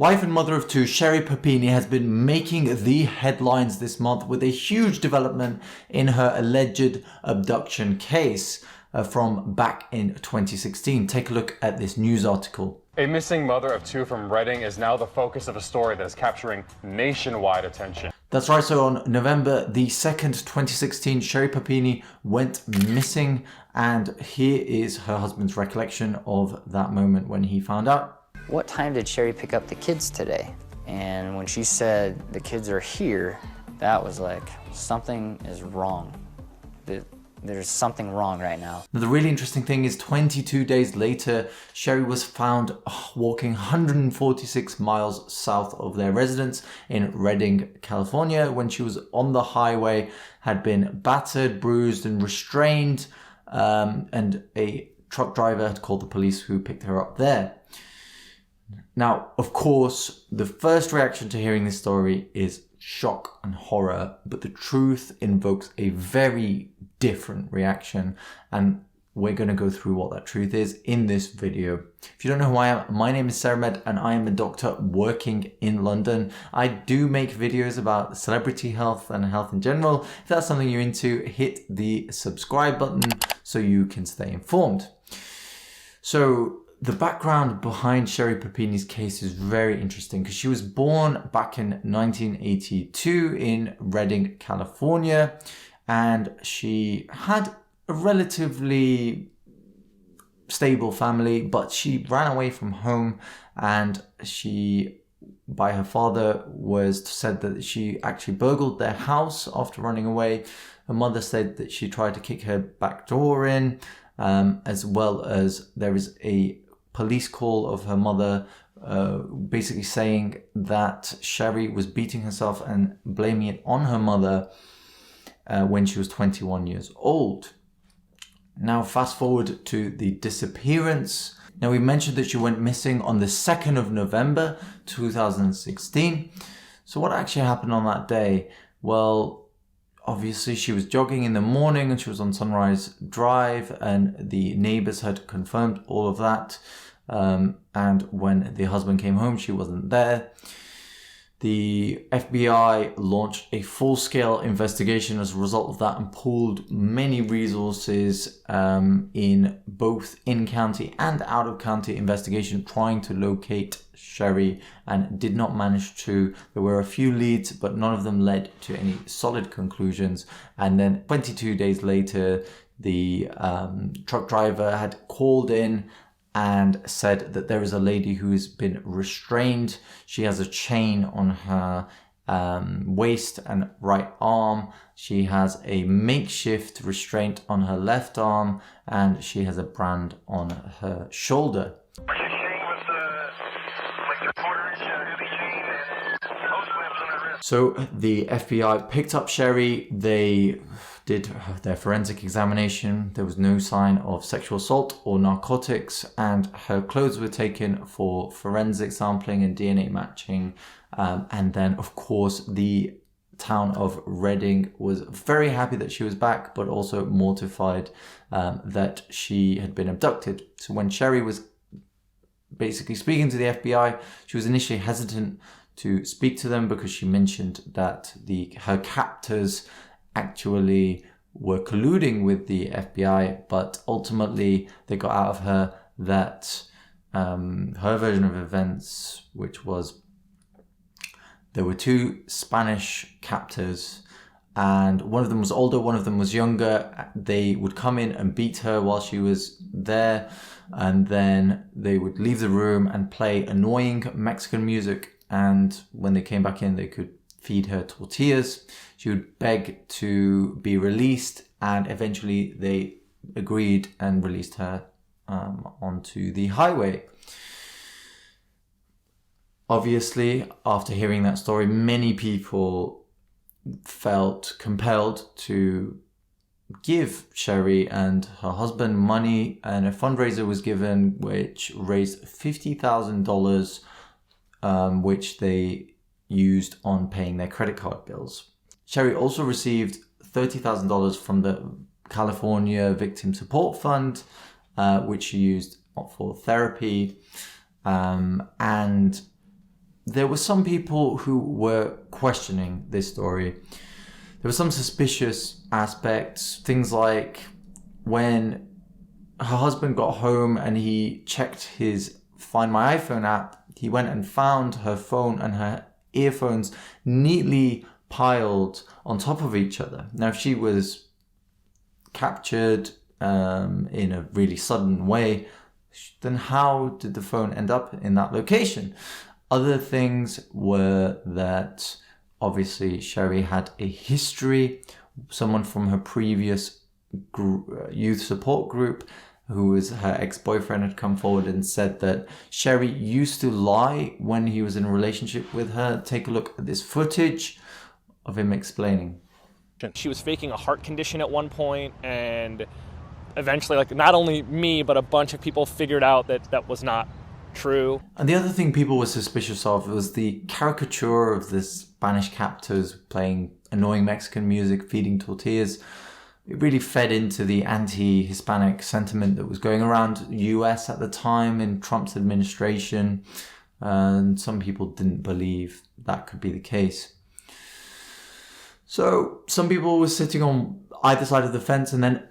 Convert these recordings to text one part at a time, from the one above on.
Wife and mother of two, Sherri Papini has been making the headlines this month with a huge development in her alleged abduction case from back in 2016. Take a look at this news article. A missing mother of two from Reading is now the focus of a story that is capturing nationwide attention. That's right, so on November the 2nd, 2016, Sherri Papini went missing, and here is her husband's recollection of that moment when he found out. What time did Sherri pick up the kids today? And when she said, the kids are here, that was like, something is wrong. There's something wrong right now. Now, the really interesting thing is 22 days later, Sherri was found walking 146 miles south of their residence in Redding, California, when she was on the highway, had been battered, bruised, and restrained, and a truck driver had called the police who picked her up there. Now, of course, the first reaction to hearing this story is shock and horror, but the truth invokes a very different reaction, and we're going to go through what that truth is in this video. If you don't know who I am, my name is Seramed and I am a doctor working in London. I do make videos about celebrity health and health in general. If that's something you're into, hit the subscribe button so you can stay informed. So the background behind Sherri Papini's case is very interesting because she was born back in 1982 in Redding, California, and she had a relatively stable family, but she ran away from home, and she, by her father, was said that she actually burgled their house after running away. Her mother said that she tried to kick her back door in, as well as there is a police call of her mother basically saying that Sherri was beating herself and blaming it on her mother when she was 21 years old. Now fast forward to the disappearance. Now we mentioned that she went missing on the 2nd of November 2016. So what actually happened on that day? Well, obviously she was jogging in the morning and she was on Sunrise Drive, and the neighbors had confirmed all of that. And when the husband came home, she wasn't there. The FBI launched a full-scale investigation as a result of that and pooled many resources in both in-county and out-of-county investigation trying to locate Sherri, and did not manage to. There were a few leads, but none of them led to any solid conclusions. And then 22 days later, the truck driver had called in and said that there is a lady who has been restrained. She has a chain on her waist and right arm. She has a makeshift restraint on her left arm, and she has a brand on her shoulder. So the FBI picked up Sherri. They did their forensic examination. There was no sign of sexual assault or narcotics, and her clothes were taken for forensic sampling and DNA matching. And then, of course, the town of Reading was very happy that she was back, but also mortified that she had been abducted. So when Sherri was basically speaking to the FBI, she was initially hesitant to speak to them because she mentioned that her captors actually were colluding with the FBI, but ultimately they got out of her that her version of events, which was there were two Spanish captors, and one of them was older, one of them was younger. They would come in and beat her while she was there, and then they would leave the room and play annoying Mexican music, and when they came back in, they could feed her tortillas. She would beg to be released, and eventually they agreed and released her onto the highway. Obviously, after hearing that story, many people felt compelled to give Sherri and her husband money, and a fundraiser was given which raised $50,000, which they used on paying their credit card bills. Sherri also received $30,000 from the California Victim Support Fund, which she used for therapy. And there were some people who were questioning this story. There were some suspicious aspects, things like when her husband got home and he checked his Find My iPhone app, he went and found her phone and her earphones neatly piled on top of each other. Now, if she was captured in a really sudden way, then how did the phone end up in that location? Other things were that obviously Sherri had a history. Someone from her previous youth support group, who was her ex-boyfriend, had come forward and said that Sherri used to lie when he was in a relationship with her. Take a look at this footage of him explaining. She was faking a heart condition at one point, and eventually, like, not only me, but a bunch of people figured out that that was not true. And the other thing people were suspicious of was the caricature of the Spanish captors playing annoying Mexican music, feeding tortillas. It really fed into the anti-Hispanic sentiment that was going around the US at the time in Trump's administration. And some people didn't believe that could be the case. So some people were sitting on either side of the fence, and then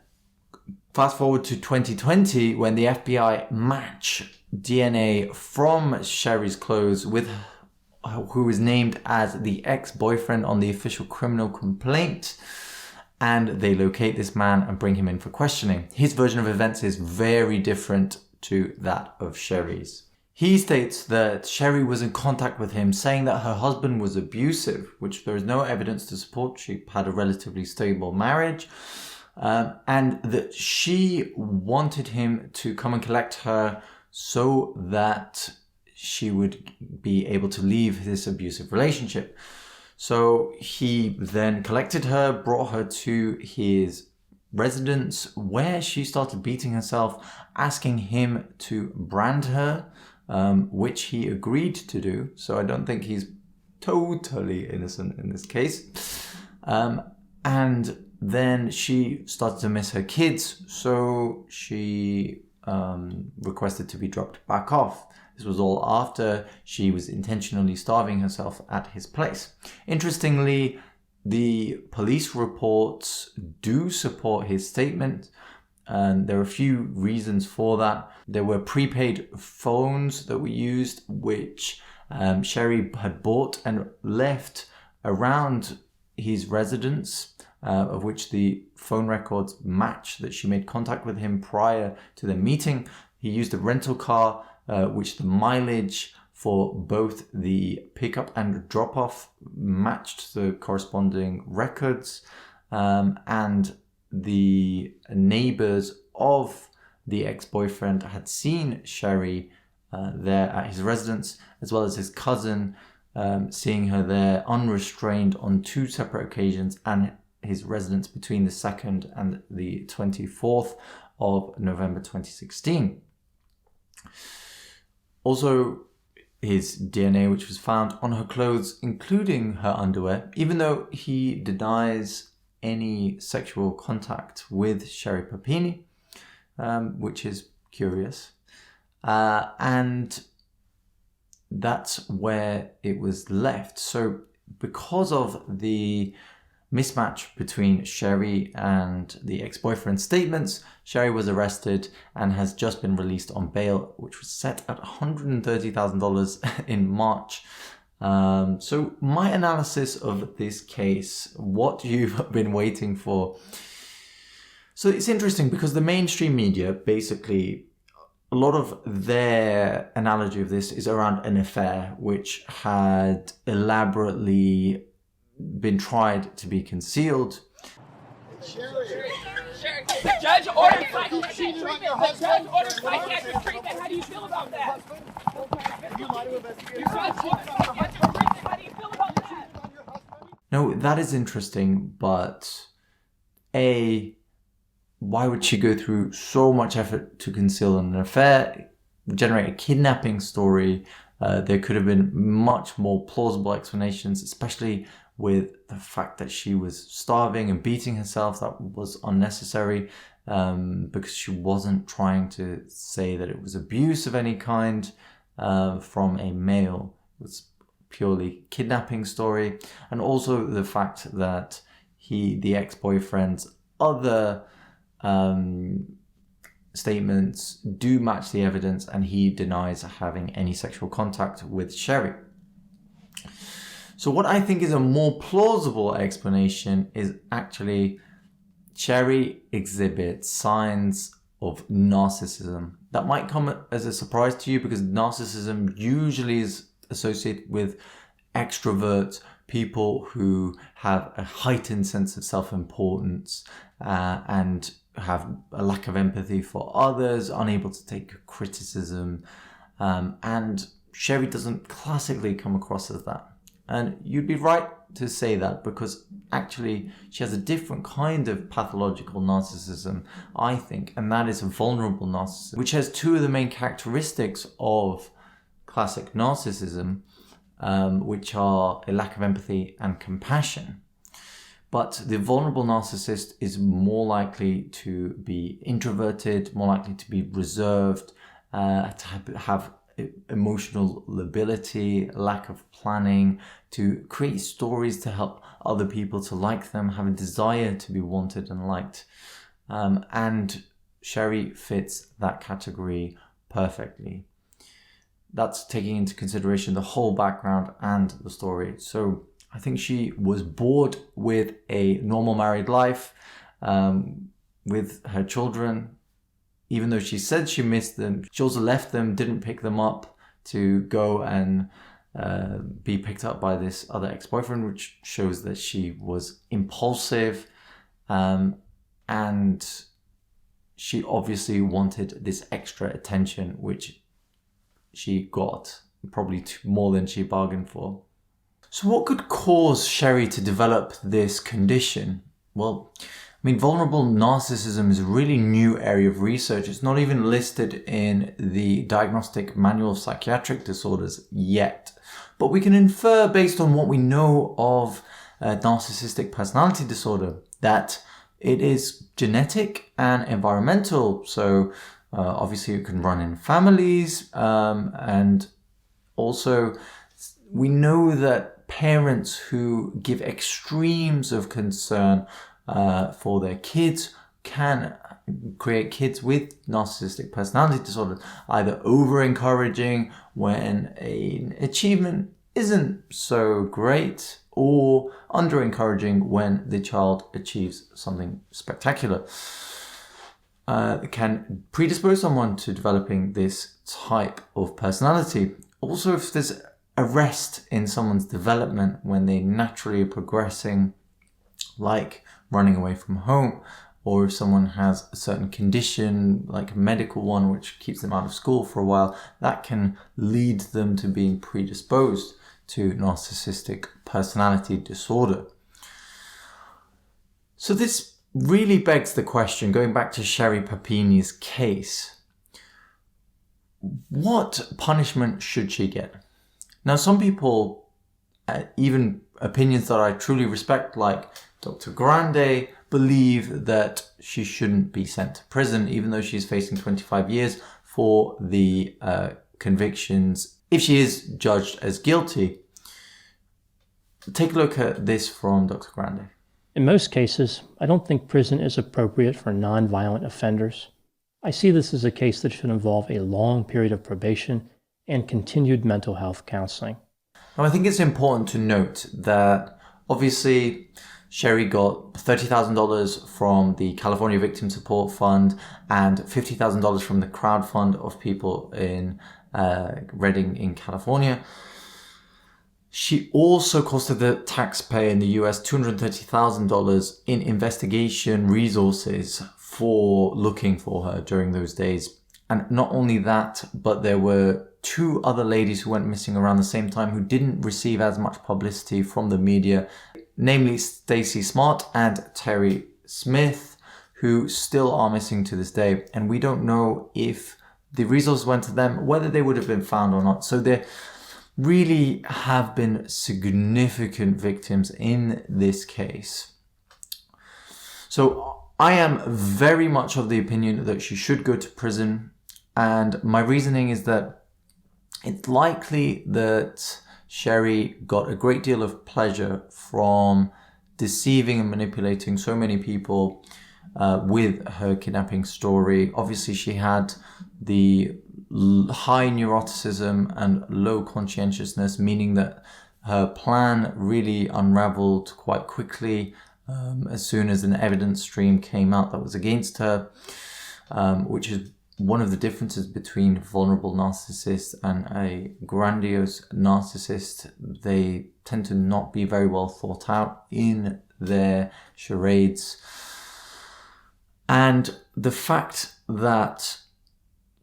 fast forward to 2020 when the FBI matched DNA from Sherri's clothes with who was named as the ex-boyfriend on the official criminal complaint. And they locate this man and bring him in for questioning. His version of events is very different to that of Sherri's. He states that Sherri was in contact with him saying that her husband was abusive, which there is no evidence to support. She had a relatively stable marriage. And that she wanted him to come and collect her so that she would be able to leave this abusive relationship. So he then collected her, brought her to his residence where she started beating herself, asking him to brand her, which he agreed to do. So I don't think he's totally innocent in this case. And then she started to miss her kids, so she requested to be dropped back off. This was all after she was intentionally starving herself at his place. Interestingly, the police reports do support his statement, and there are a few reasons for that. There were prepaid phones that were used, which Sherri had bought and left around his residence, of which the phone records match that she made contact with him prior to the meeting. He used a rental car, which the mileage for both the pickup and drop-off matched the corresponding records, and the neighbors of the ex-boyfriend had seen Sherri there at his residence, as well as his cousin seeing her there unrestrained on 2 separate occasions, and his residence between the 2nd and the 24th of November 2016. Also, his DNA, which was found on her clothes, including her underwear, even though he denies any sexual contact with Sherri Papini, which is curious. And that's where it was left. So because of the mismatch between Sherri and the ex-boyfriend's statements, Sherri was arrested and has just been released on bail, which was set at $130,000 in March. So my analysis of this case, what you've been waiting for. So it's interesting because the mainstream media, basically, a lot of their analogy of this is around an affair which had elaborately been tried to be concealed. Sherri. The judge ordered psychiatric treatment. The judge ordered psychiatric treatment. How do you feel about that? You judge ordered psychiatric treatment. How do you feel about that? No, that is interesting, but A, why would she go through so much effort to conceal an affair, generate a kidnapping story? There could have been much more plausible explanations, especially with the fact that she was starving and beating herself. That was unnecessary because she wasn't trying to say that it was abuse of any kind from a male. It was purely kidnapping story, and also the fact that the ex-boyfriend's other statements do match the evidence, and he denies having any sexual contact with Sherri. So what I think is a more plausible explanation is actually Sherri exhibits signs of narcissism. That might come as a surprise to you because narcissism usually is associated with extroverts, people who have a heightened sense of self-importance and have a lack of empathy for others, unable to take criticism. And Sherri doesn't classically come across as that. And you'd be right to say that because actually she has a different kind of pathological narcissism, I think, and that is a vulnerable narcissism, which has two of the main characteristics of classic narcissism, which are a lack of empathy and compassion. But the vulnerable narcissist is more likely to be introverted, more likely to be reserved, to have emotional lability, lack of planning, to create stories to help other people to like them, have a desire to be wanted and liked. And Sherri fits that category perfectly. That's taking into consideration the whole background and the story. So I think she was bored with a normal married life, with her children. Even though she said she missed them, she also left them, didn't pick them up to go and be picked up by this other ex-boyfriend, which shows that she was impulsive, and she obviously wanted this extra attention, which she got, probably more than she bargained for. So what could cause Sherri to develop this condition? Well, vulnerable narcissism is a really new area of research. It's not even listed in the Diagnostic Manual of Psychiatric Disorders yet. But we can infer, based on what we know of narcissistic personality disorder, that it is genetic and environmental. So obviously it can run in families, and also we know that parents who give extremes of concern for their kids can create kids with narcissistic personality disorder, either over-encouraging when an achievement isn't so great, or under-encouraging when the child achieves something spectacular. It can predispose someone to developing this type of personality. Also, if there's arrest in someone's development when they naturally are progressing, like running away from home, or if someone has a certain condition, like a medical one, which keeps them out of school for a while, that can lead them to being predisposed to narcissistic personality disorder. So this really begs the question, going back to Sherri Papini's case, what punishment should she get? Now, some people, even opinions that I truly respect, like Dr. Grande, believe that she shouldn't be sent to prison, even though she's facing 25 years for the convictions, if she is judged as guilty. Take a look at this from Dr. Grande. In most cases, I don't think prison is appropriate for non-violent offenders. I see this as a case that should involve a long period of probation and continued mental health counseling. Now, I think it's important to note that obviously Sherri got $30,000 from the California Victim Support Fund and $50,000 from the crowd fund of people in Redding in California. She also costed the taxpayer in the US $230,000 in investigation resources for looking for her during those days. And not only that, but there were two other ladies who went missing around the same time who didn't receive as much publicity from the media, namely Stacey Smart and Terry Smith, who still are missing to this day. And we don't know if the resources went to them, whether they would have been found or not. So there really have been significant victims in this case. So I am very much of the opinion that she should go to prison. And my reasoning is that it's likely that Sherri got a great deal of pleasure from deceiving and manipulating so many people with her kidnapping story. Obviously, she had the high neuroticism and low conscientiousness, meaning that her plan really unraveled quite quickly as soon as an evidence stream came out that was against her, which is one of the differences between vulnerable narcissists and a grandiose narcissist. They tend to not be very well thought out in their charades. And the fact that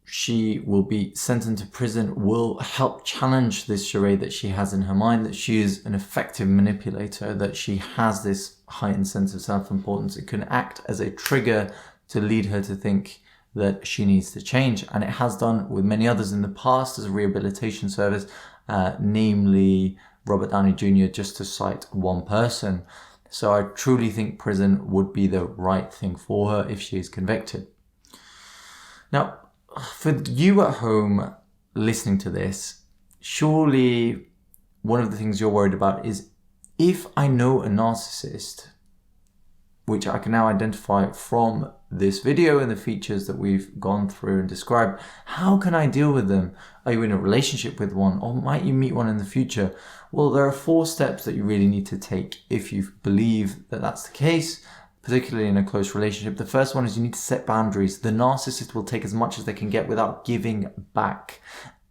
she will be sent into prison will help challenge this charade that she has in her mind, that she is an effective manipulator, that she has this heightened sense of self-importance. It can act as a trigger to lead her to think that she needs to change. And it has done with many others in the past as a rehabilitation service, namely Robert Downey Jr., just to cite one person. So I truly think prison would be the right thing for her if she is convicted. Now, for you at home listening to this, surely one of the things you're worried about is, if I know a narcissist, which I can now identify from this video and the features that we've gone through and described, how can I deal with them? Are you in a relationship with one, or might you meet one in the future? Well, there are 4 steps that you really need to take if you believe that that's the case, particularly in a close relationship. The first one is you need to set boundaries. The narcissist will take as much as they can get without giving back.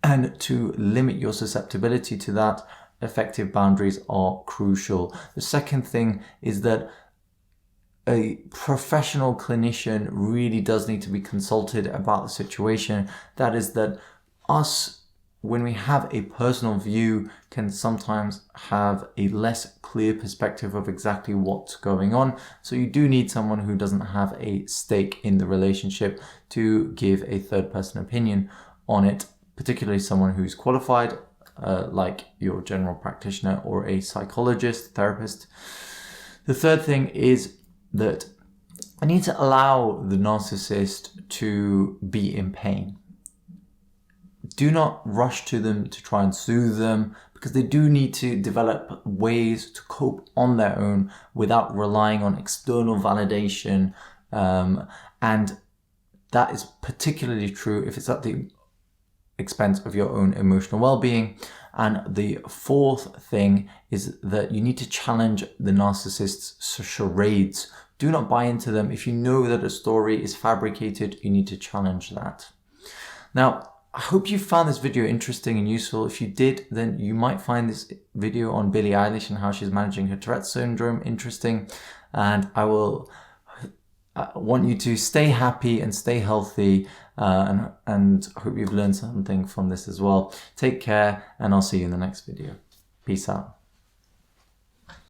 And to limit your susceptibility to that, effective boundaries are crucial. The second thing is that a professional clinician really does need to be consulted about the situation. That is that us, when we have a personal view, can sometimes have a less clear perspective of exactly what's going on. So you do need someone who doesn't have a stake in the relationship to give a third person opinion on it, particularly someone who's qualified, like your general practitioner or a psychologist, therapist. The third thing is that I need to allow the narcissist to be in pain. Do not rush to them to try and soothe them, because they do need to develop ways to cope on their own without relying on external validation. And that is particularly true if it's at the expense of your own emotional well-being. And the fourth thing is that you need to challenge the narcissist's charades. Do not buy into them. If you know that a story is fabricated, you need to challenge that. Now, I hope you found this video interesting and useful. If you did, then you might find this video on Billie Eilish and how she's managing her Tourette's syndrome interesting. And I want you to stay happy and stay healthy, and I hope you've learned something from this as well. Take care, and I'll see you in the next video. Peace out.